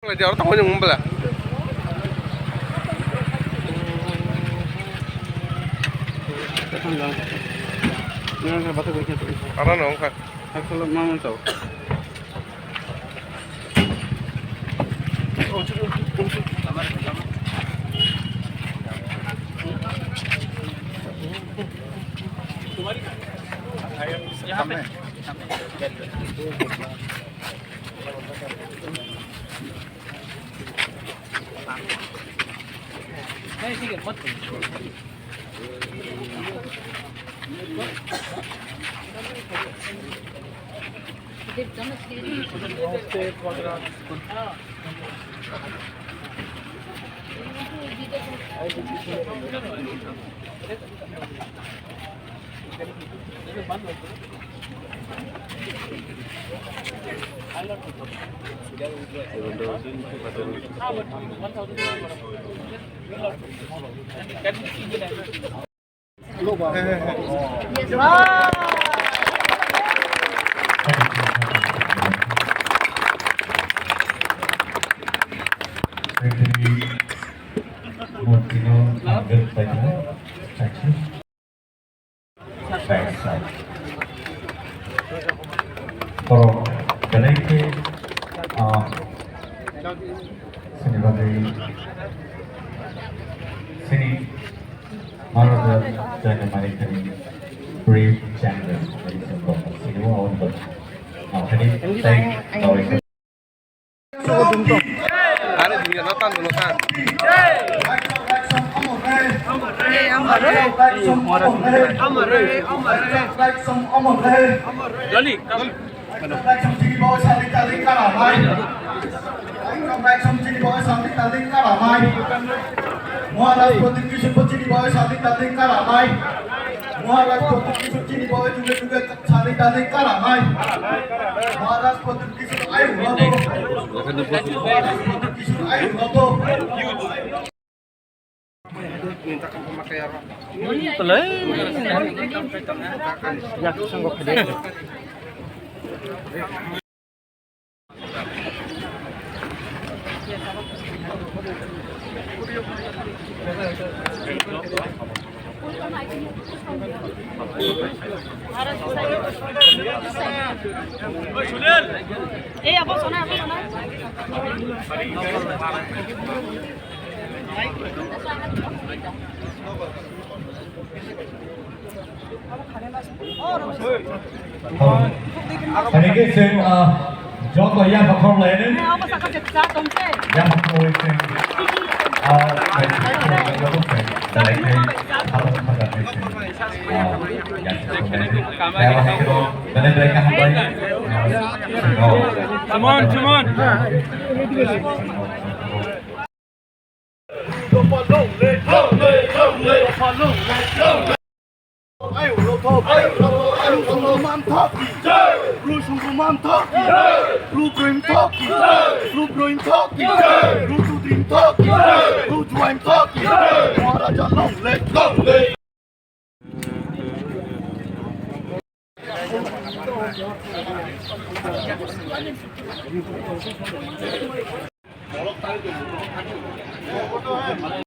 Jadi orang tahu yang ngumpul lah. Karena nong kan. Kalau mau tahu. Oh, cukup. Kalau kalian sini malah jangan mainkan brief channel dari sebuah sini mau untuk ini tahu itu. Ada di nonton nonton. Mintakan pemakaian. Ya, sanggup gede. Apa sonar? Ini sing Joko yang bakal lain. Apa sakit jejak dompe? Yang bakal sing Come on.